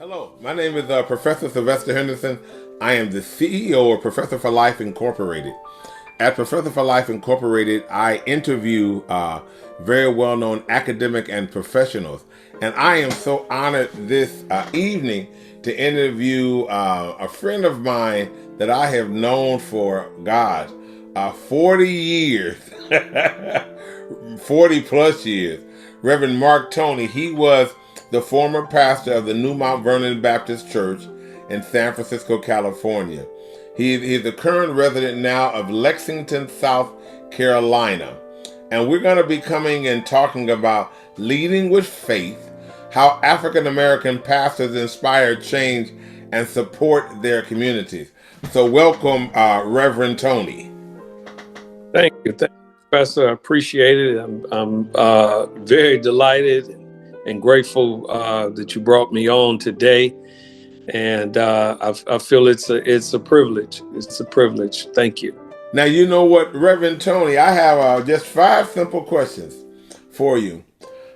Hello, my name is Professor Sylvester Henderson. I am the CEO of Professor for Life Incorporated. At Professor for Life Incorporated, I interview very well-known academic and professionals. And I am so honored this evening to interview a friend of mine that I have known for, God, 40 years, 40 plus years. Reverend Mark Toney. He was the former pastor of the New Mount Vernon Baptist Church in San Francisco, California. He's the current resident now of Lexington, South Carolina. And we're going to be coming and talking about leading with faith, how African American pastors inspire change and support their communities. So welcome, Reverend Toney. Thank you, Professor. I appreciate it. I'm very delighted and grateful that you brought me on today, and I feel it's a privilege. It's a privilege. Thank you. Now, you know what, Reverend Toney, I have just 5 simple questions for you.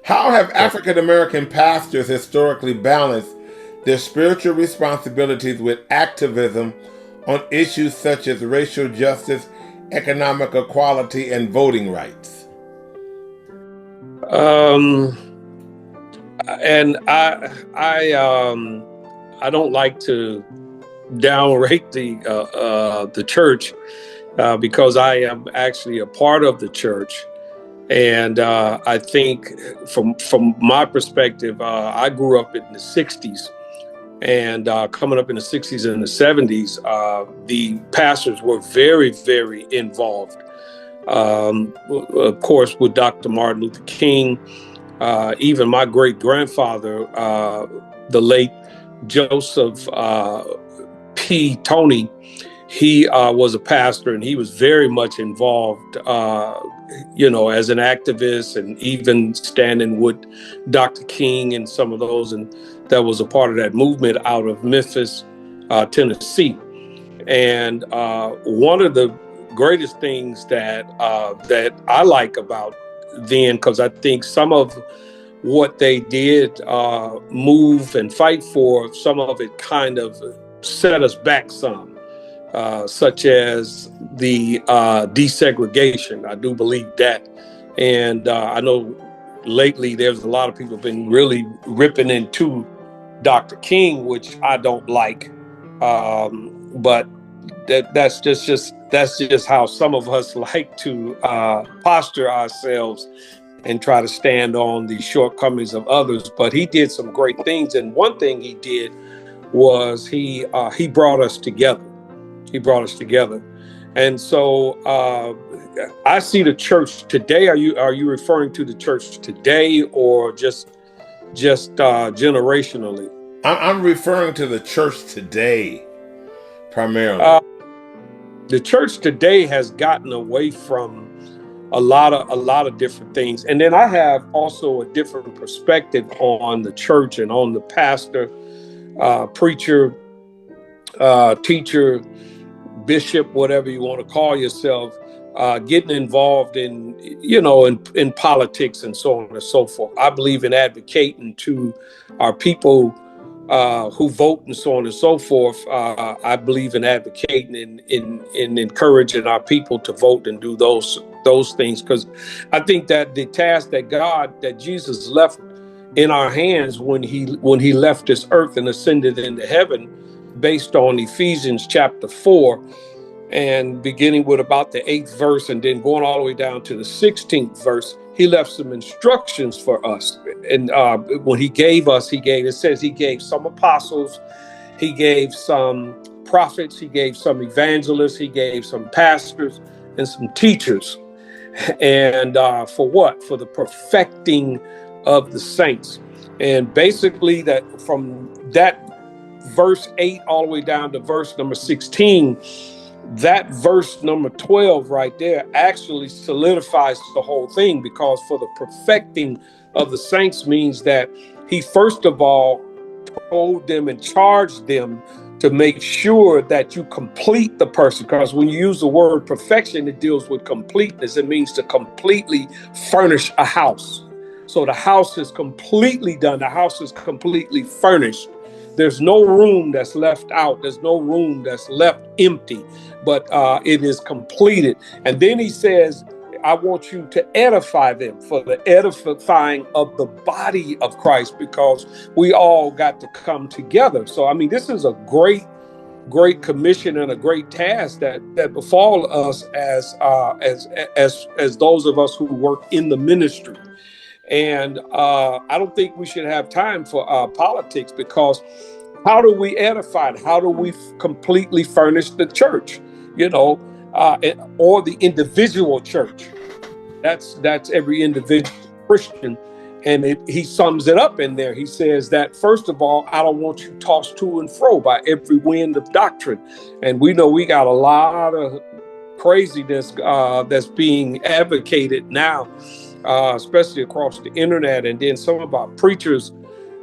How have African American pastors historically balanced their spiritual responsibilities with activism on issues such as racial justice, economic equality, and voting rights? And I don't like to downrate the church because I am actually a part of the church. And I think from my perspective, I grew up in the 60s, and coming up in the 60s and the 70s, the pastors were very, very involved. Of course, with Dr. Martin Luther King, even my great grandfather, the late Joseph P. Toney, he was a pastor, and he was very much involved, as an activist, and even standing with Dr. King and some of those, and that was a part of that movement out of Memphis, Tennessee. And one of the greatest things that I like about then, because I think some of what they did move and fight for, some of it kind of set us back some. Such as the desegregation. I do believe that. And I know lately there's a lot of people been really ripping into Dr. King, which I don't like. But that's just how some of us like to posture ourselves and try to stand on the shortcomings of others. But he did some great things. And one thing he did was he brought us together. He brought us together. And so I see the church today. Are you referring to the church today, or just generationally? I'm referring to the church today, primarily. The church today has gotten away from a lot of different things. And then I have also a different perspective on the church and on the pastor, preacher, teacher, bishop, whatever you want to call yourself, getting involved in politics and so on and so forth. I believe in advocating to our people who vote and so on and so forth. I believe in advocating in encouraging our people to vote and do those things, because I think that the task that Jesus left in our hands when he left this earth and ascended into heaven, based on Ephesians chapter 4, and beginning with about the 8th verse and then going all the way down to the 16th verse, he left some instructions for us. And when he gave some apostles, he gave some prophets, he gave some evangelists, he gave some pastors and some teachers. And for what? For the perfecting of the saints. And basically that from that verse 8 all the way down to verse number 16, that verse number 12 right there actually solidifies the whole thing, because for the perfecting of the saints means that he first of all told them and charged them to make sure that you complete the person. Because when you use the word perfection, it deals with completeness. It means to completely furnish a house. So the house is completely done. The house is completely furnished. there's no room that's left out. There's no room that's left empty, but it is completed. And then he says, I want you to edify them for the edifying of the body of Christ, because we all got to come together. So, I mean, this is a great commission and a great task that befall us as those of us who work in the ministry. And I don't think we should have time for politics, because how do we edify it? How do we completely furnish the church, or the individual church? That's every individual Christian. And he sums it up in there. He says that, first of all, I don't want you tossed to and fro by every wind of doctrine. And we know we got a lot of craziness that's being advocated now, especially across the internet. And then some of our preachers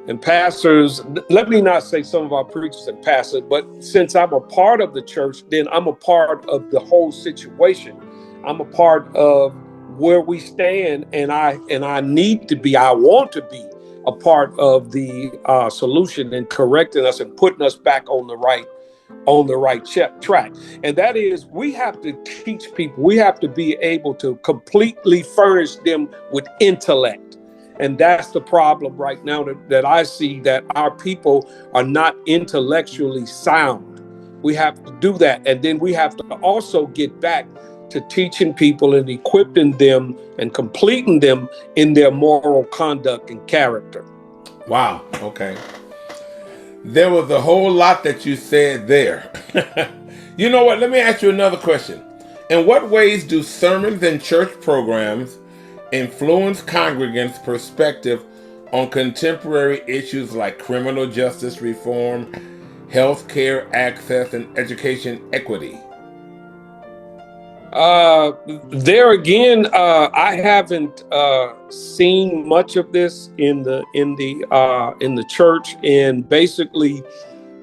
and pastors, let me not say some of our preachers and pastors, but since I'm a part of the church, then I'm a part of the whole situation. I'm a part of where we stand, and I want to be a part of the solution and correcting us and putting us back on the right track. And that is, we have to teach people. We have to be able to completely furnish them with intellect. And that's the problem right now that I see, that our people are not intellectually sound. We have to do that. And then we have to also get back to teaching people and equipping them and completing them in their moral conduct and character. Wow. Okay. There was a whole lot that you said there. You know what? Let me ask you another question. In what ways do sermons and church programs influence congregants' perspective on contemporary issues like criminal justice reform, health care access, and education equity? There again, I haven't seen much of this in the church, and basically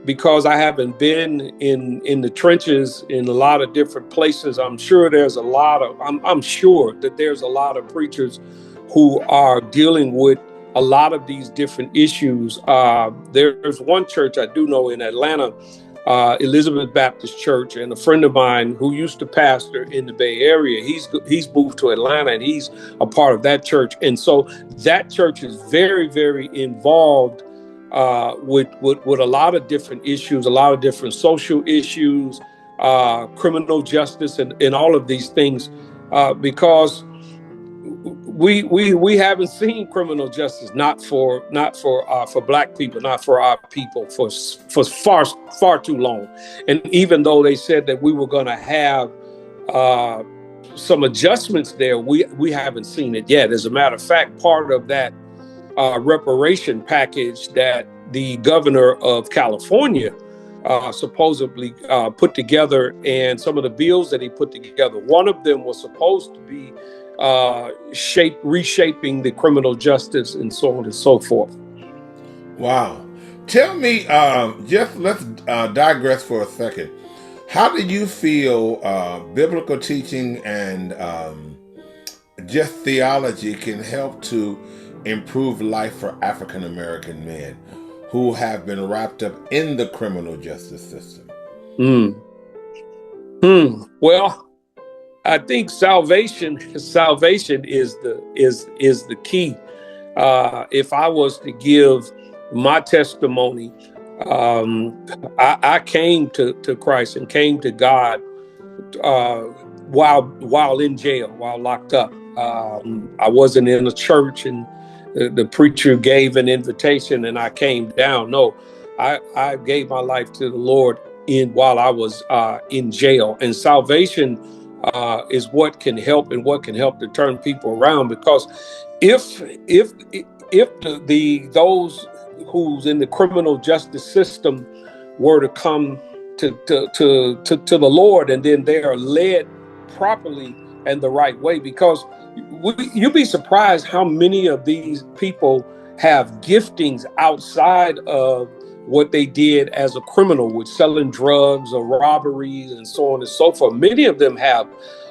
because I haven't been in the trenches in a lot of different places. I'm sure that there's a lot of preachers who are dealing with a lot of these different issues. There's one church I do know in Atlanta, Elizabeth Baptist Church, and a friend of mine who used to pastor in the Bay Area, he's moved to Atlanta, and he's a part of that church. And so that church is very, very involved with a lot of different issues, a lot of different social issues, criminal justice, and all of these things, because we haven't seen criminal justice, not for Black people, not for our people, for far too long. And even though they said that we were going to have some adjustments there, we haven't seen it yet. As a matter of fact, part of that reparation package that the governor of California supposedly put together, and some of the bills that he put together, one of them was supposed to be reshaping the criminal justice and so on and so forth. Wow. Tell me, let's digress for a second. How do you feel biblical teaching and just theology can help to improve life for African American men who have been wrapped up in the criminal justice system? Well, I think salvation is the key. If I was to give my testimony, I came to Christ and came to God while in jail, while locked up. I wasn't in a church and the preacher gave an invitation and I came down. No, I gave my life to the Lord while I was in jail. And salvation is what can help to turn people around, because if those who's in the criminal justice system were to come to the Lord, and then they are led properly and the right way, because you'd be surprised how many of these people have giftings outside of what they did as a criminal, with selling drugs or robberies and so on and so forth. Many of them have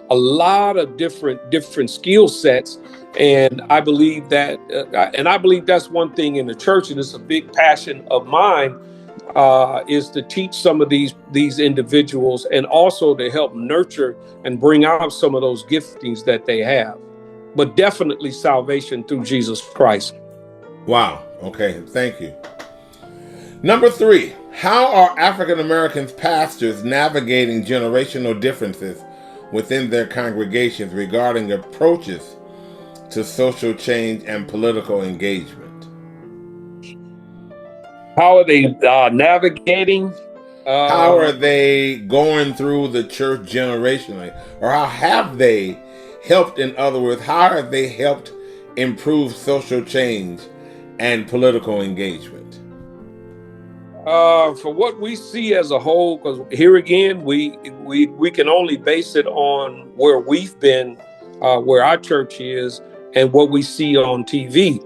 a lot of different skill sets. And I believe that's one thing in the church, and it's a big passion of mine, is to teach some of these individuals, and also to help nurture and bring out some of those giftings that they have. But definitely salvation through Jesus Christ. Wow. Okay. Thank you. Number 3, how are African American pastors navigating generational differences within their congregations regarding approaches to social change and political engagement? How are they navigating? How are they going through the church generationally? Or how have they helped, in other words, how have they helped improve social change and political engagement? For what we see as a whole, because here again, we can only base it on where we've been, where our church is, and what we see on TV.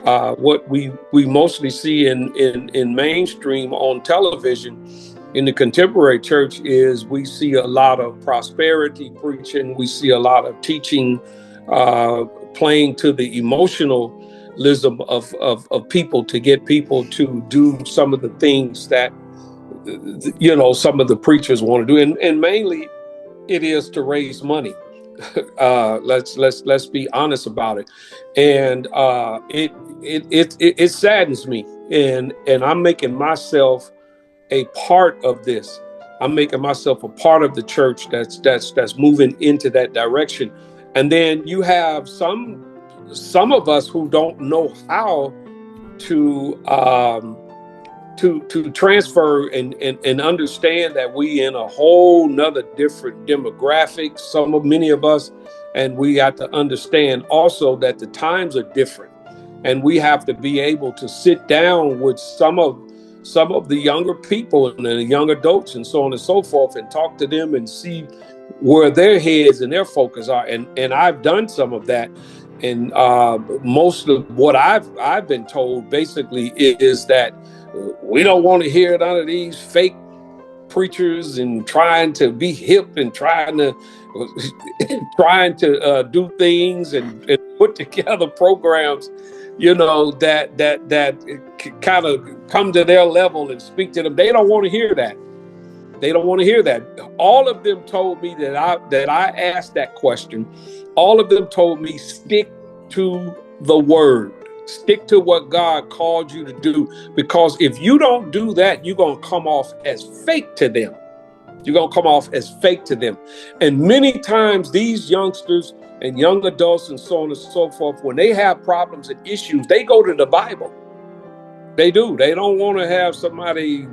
What we mostly see in mainstream on television in the contemporary church is we see a lot of prosperity preaching. We see a lot of teaching, playing to the emotionalism of people, to get people to do some of the things that, some of the preachers want to do. And mainly it is to raise money. Let's be honest about it. And it saddens me. And I'm making myself a part of this. I'm making myself a part of the church that's moving into that direction. And then you have some of us who don't know how to transfer and understand that we in a whole nother different demographic, many of us, and we have to understand also that the times are different, and we have to be able to sit down with some of the younger people and the young adults and so on and so forth, and talk to them and see where their heads and their focus are. And I've done some of that. And most of what I've been told basically is that we don't want to hear none of these fake preachers and trying to be hip and trying to do things and put together programs, that kind of come to their level and speak to them. They don't want to hear that. They don't want to hear that. All of them told me that I asked that question. All of them told me, stick to the word. Stick to what God called you to do. Because if you don't do that, you're going to come off as fake to them. You're going to come off as fake to them. And many times these youngsters and young adults and so on and so forth, when they have problems and issues, they go to the Bible. They do. They don't want to have somebody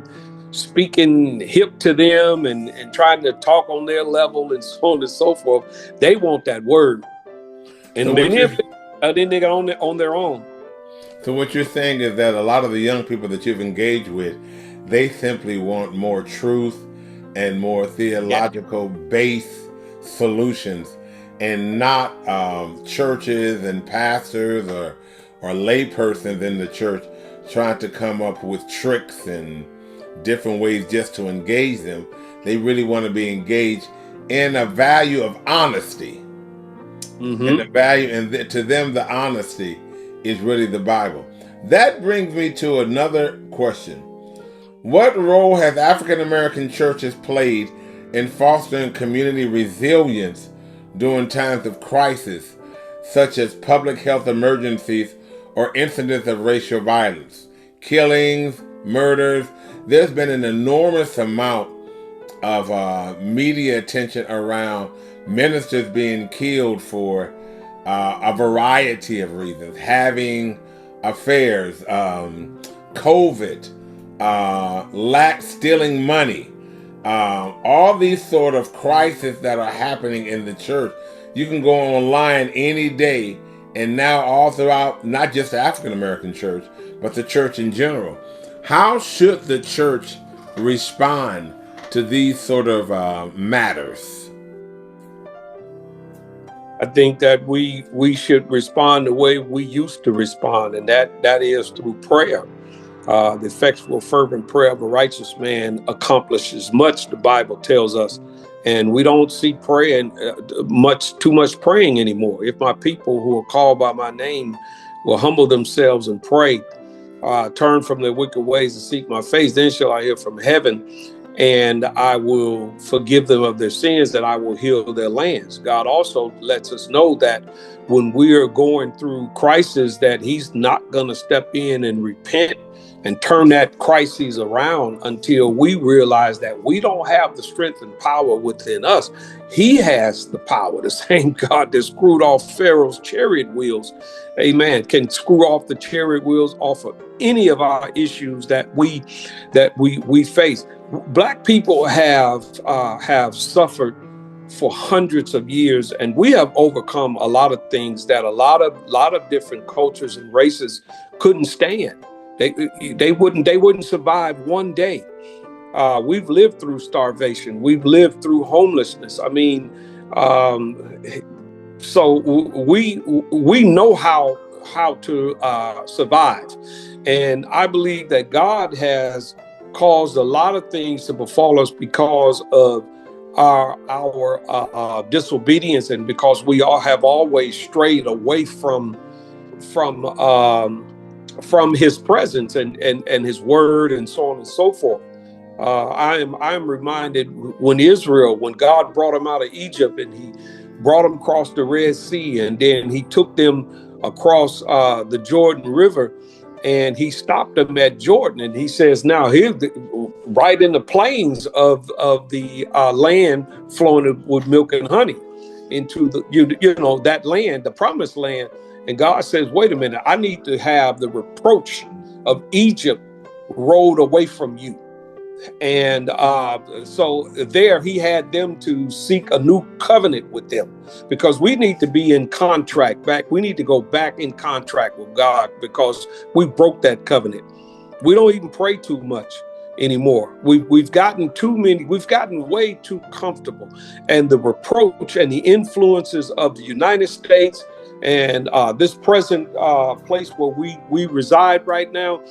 speaking hip to them and trying to talk on their level and so on and so forth. They want that word. And so many of them are then they on their own. So what you're saying is that a lot of the young people that you've engaged with, they simply want more truth and more theological based solutions, and not churches and pastors or laypersons in the church trying to come up with tricks and different ways just to engage them. They really want to be engaged in a value of honesty. Mm-hmm. And the value, and to them, the honesty is really the Bible. That brings me to another question. What role has African American churches played in fostering community resilience during times of crisis, such as public health emergencies or incidents of racial violence, killings, murders? There's been an enormous amount of media attention around ministers being killed for a variety of reasons, having affairs, COVID, stealing money, all these sort of crises that are happening in the church. You can go online any day, and now all throughout, not just the African American church, but the church in general. How should the church respond to these sort of matters? I think that we should respond the way we used to respond, and that is through prayer. The effectual fervent prayer of a righteous man accomplishes much, the Bible tells us. And we don't see praying too much praying anymore. If my people who are called by my name will humble themselves and pray turn from their wicked ways and seek my face, then shall I hear from heaven, and I will forgive them of their sins, and I will heal their lands. God also lets us know that when we are going through crisis, that he's not going to step in and repent and turn that crisis around until we realize that we don't have the strength and power within us. He has the power. The same God that screwed off Pharaoh's chariot wheels, amen, can screw off the chariot wheels off of any of our issues that we face. Black people have suffered for hundreds of years, and we have overcome a lot of things that a lot of different cultures and races couldn't stand. They wouldn't survive one day. We've lived through starvation. We've lived through homelessness. I mean, so we know how to survive, and I believe that God has caused a lot of things to befall us because of our disobedience, and because we all have always strayed away from his presence and his word and so on and so forth. I am reminded when God brought them out of Egypt, and he brought them across the Red Sea, and then he took them across the Jordan River, and he stopped them at Jordan, and he says, now here, right in the plains of the land flowing with milk and honey, into the you know that land, the promised land. And God says, wait a minute, I need to have the reproach of Egypt rolled away from you. And so there he had them to seek a new covenant with them, because we need to be in contract back. We need to go back in contract with God, because we broke that covenant. We don't even pray too much anymore. We've gotten way too comfortable. And the reproach and the influences of the United States and this present place where we reside right now,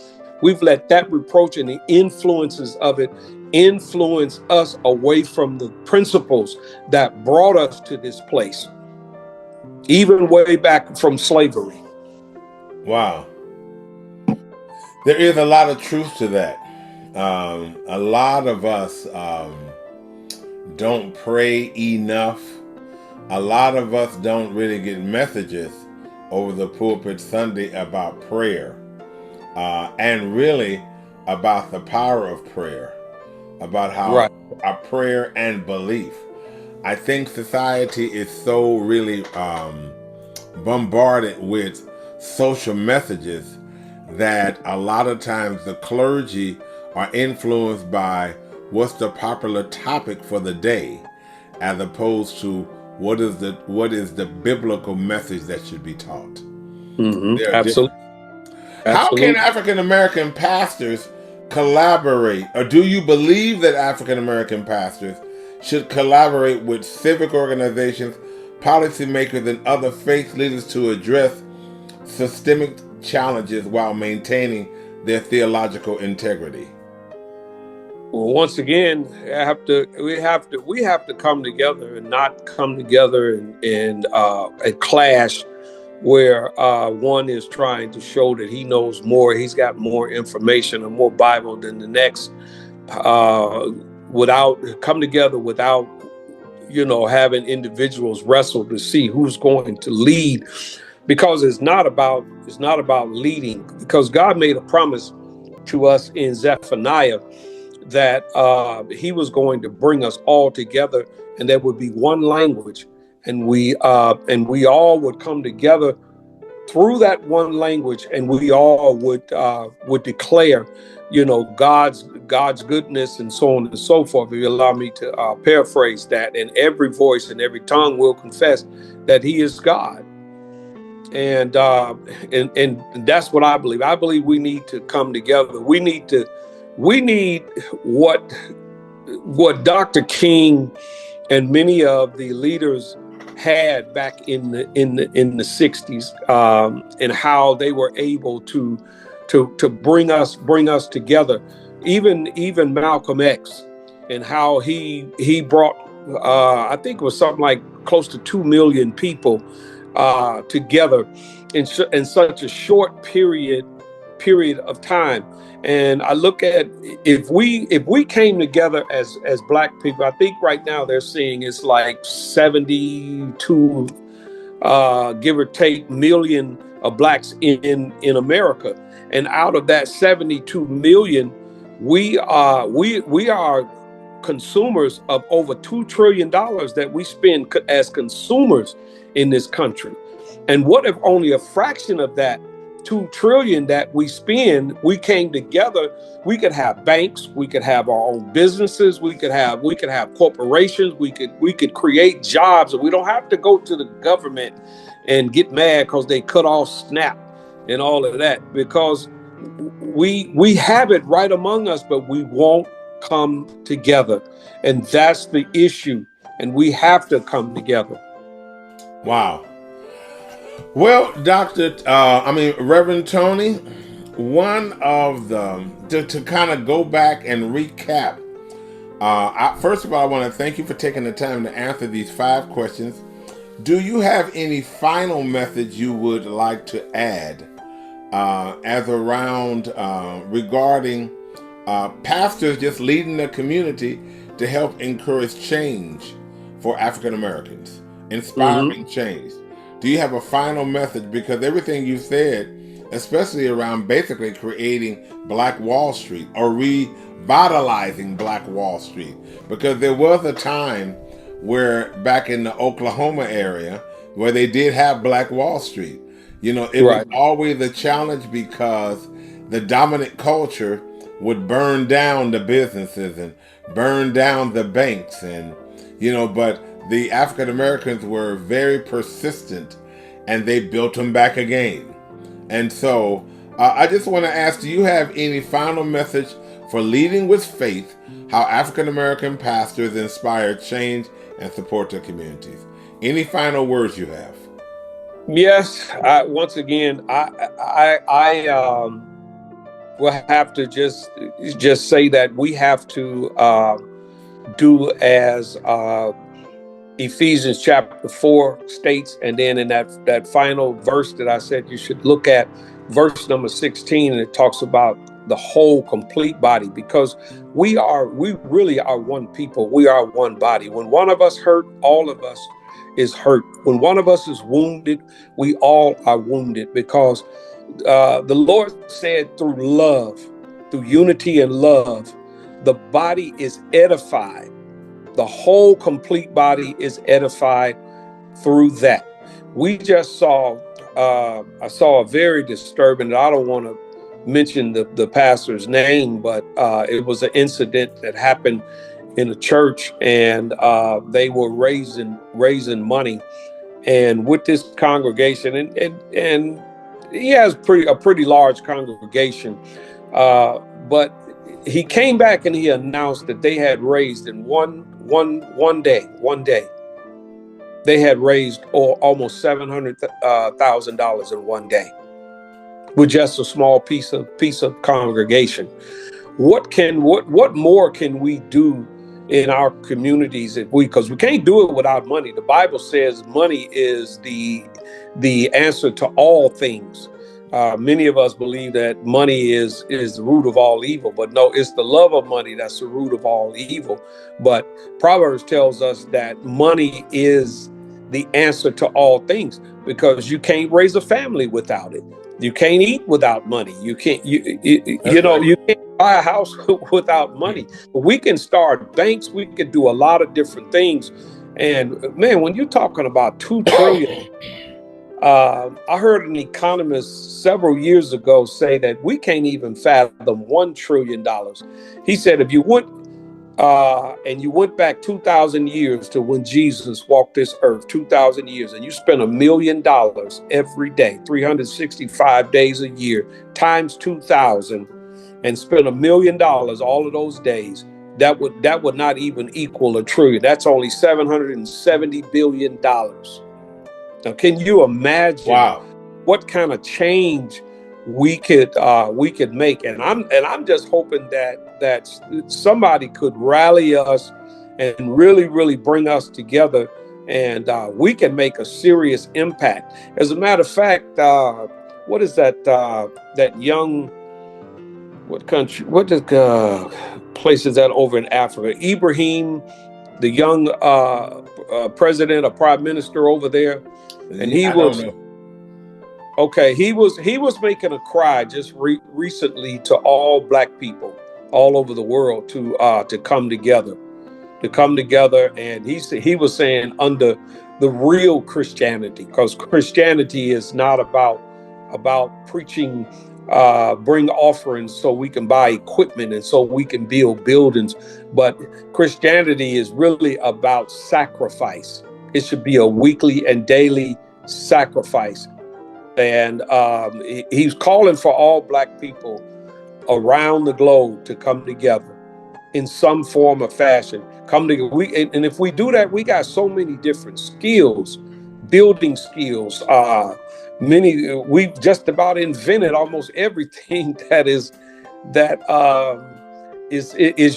we've let that reproach and the influences of it influence us away from the principles that brought us to this place, even way back from slavery. Wow. There is a lot of truth to that. A lot of us don't pray enough. A lot of us don't really get messages over the pulpit Sunday about prayer, and really about the power of prayer, about how Right. our prayer and belief. I think society is so really bombarded with social messages that a lot of times the clergy are influenced by what's the popular topic for the day, as opposed to what is the biblical message that should be taught. Mm-hmm. Absolutely. How can African American pastors collaborate, or do you believe that African American pastors should collaborate with civic organizations, policymakers, and other faith leaders to address systemic challenges while maintaining their theological integrity? Well, once again, we have to come together, and not come together in a clash where one is trying to show that he knows more, he's got more information or more Bible than the next, without come together without having individuals wrestle to see who's going to lead, because it's not about leading, because God made a promise to us in Zephaniah that he was going to bring us all together, and there would be one language, and we all would come together through that one language, and we all would declare, God's goodness and so on and so forth. If you allow me to paraphrase that, and every voice and every tongue will confess that He is God. And that's what I believe. I believe we need to come together. We need what Dr. King and many of the leaders had back in the 60s, and how they were able to bring us together. Even Malcolm X, and how he brought I think it was something like close to 2 million people together in such a short period period of time. And I look at, if we came together as Black people, I think right now they're seeing it's like 72 give or take million of Blacks in America. And out of that 72 million, we are consumers of over $2 trillion that we spend as consumers in this country. And what if only a fraction of that 2 trillion that we spend, we came together? We could have banks, we could have our own businesses, we could have corporations, we could create jobs, and we don't have to go to the government and get mad because they cut off SNAP and all of that, because we have it right among us, but we won't come together. And that's the issue. And we have to come together. Wow. Well, Reverend Toney, one of the, to kind of go back and recap, first of all, I want to thank you for taking the time to answer these 5 questions. Do you have any final message you would like to add as around regarding pastors just leading the community to help encourage change for African Americans, inspiring change? Do you have a final message? Because everything you said, especially around basically creating Black Wall Street or revitalizing Black Wall Street, because there was a time where back in the Oklahoma area where they did have Black Wall Street. It was always a challenge because the dominant culture would burn down the businesses and burn down the banks, and but the African Americans were very persistent and they built them back again. And so I just want to ask, do you have any final message for leading with faith, how African American pastors inspire change and support their communities? Any final words you have? Yes. Once again, I will have to just say that we have to do as Ephesians chapter 4 states, and then in that final verse that I said you should look at, verse number 16, and it talks about the whole complete body, because we really are one people. We are one body. When one of us hurt, all of us is hurt. When one of us is wounded, we all are wounded, because the Lord said through love, through unity and love, the body is edified. The whole complete body is edified through that. We just saw, I saw a very disturbing, I don't want to mention the pastor's name, but it was an incident that happened in a church, and they were raising money, and with this congregation, and he has a pretty large congregation, but he came back and he announced that they had raised in one day, they had raised almost $700,000 in one day with just a small piece of congregation. What more can we do in our communities because we can't do it without money? The Bible says money is the answer to all things. Many of us believe that money is the root of all evil, but no, it's the love of money that's the root of all evil. But Proverbs tells us that money is the answer to all things, because you can't raise a family without it. You can't eat without money. You can't you can't buy a house without money. We can start banks. We could do a lot of different things. And man, when you're talking about 2 trillion. I heard an economist several years ago say that we can't even fathom $1 trillion. He said, if you went and you went back 2,000 years to when Jesus walked this earth, 2,000 years, and you spent $1 million every day, 365 days a year, times 2,000, and spent $1 million all of those days, that would not even equal $1 trillion. That's only $770 billion. Now, can you imagine what kind of change we could make? And I'm just hoping that somebody could rally us and really bring us together, and we can make a serious impact. As a matter of fact, what is that that young, what country, what is place is that over in Africa? Ibrahim, the young president or prime minister over there, and he I don't was know. okay. He was making a cry just recently to all black people all over the world to come together, and he was saying under the real Christianity, because Christianity is not about preaching, bring offerings so we can buy equipment and so we can build buildings, but Christianity is really about sacrifice. It should be a weekly and daily sacrifice, and he's calling for all black people around the globe to come together in some form or fashion. Come together. And if we do that, we got so many different skills, building skills. We've just about invented almost everything that is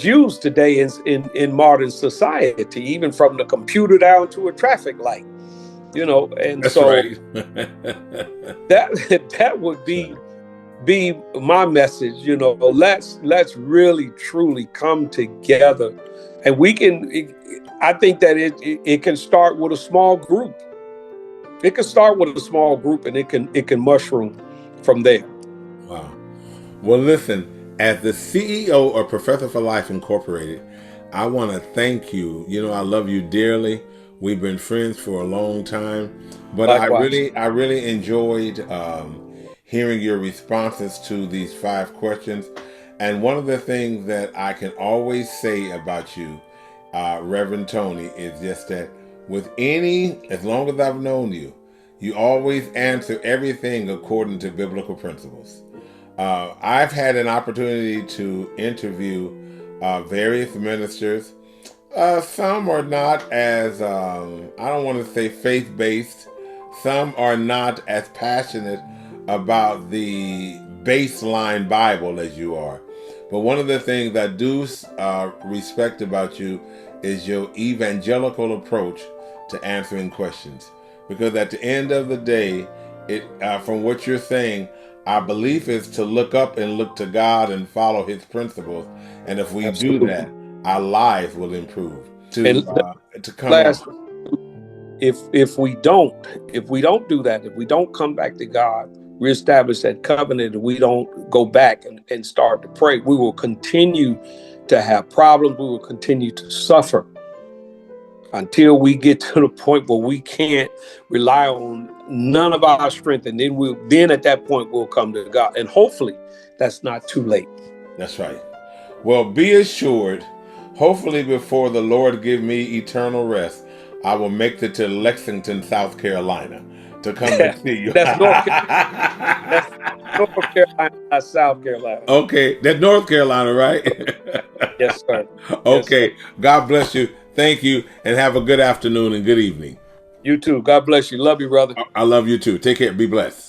used today in modern society, even from the computer down to a traffic light. And That's so right. that would be my message. Let's really truly come together, and I think that it can start with a small group. It can start with a small group, and it can mushroom from there. Wow. Well, listen, as the CEO of Professor for Life Incorporated, I want to thank you. I love you dearly. We've been friends for a long time, but Likewise. I really enjoyed hearing your responses to these 5 questions. And one of the things that I can always say about you, Reverend Toney, is just that as long as I've known you, you always answer everything according to biblical principles. I've had an opportunity to interview various ministers. Some are not as, I don't want to say faith-based. Some are not as passionate about the baseline Bible as you are. But one of the things I do respect about you is your evangelical approach to answering questions. Because at the end of the day, from what you're saying, our belief is to look up and look to God and follow His principles. And if we do Absolutely. that, our lives will improve. And To come last, on. if we don't do that, if we don't come back to God, reestablish that covenant, and we don't go back and start to pray, we will continue to have problems. We will continue to suffer until we get to the point where we can't rely on none of our strength, and then at that point we'll come to God, and hopefully that's not too late. That's right. Well, be assured, hopefully before the Lord give me eternal rest, I will make it to Lexington, South Carolina to come and see you. That's that's North Carolina, not South Carolina. Okay, that's North Carolina, right? Yes, sir. Yes, sir. Okay, God bless you. Thank you, and have a good afternoon and good evening. You too. God bless you. Love you, brother. I love you too. Take care. Be blessed.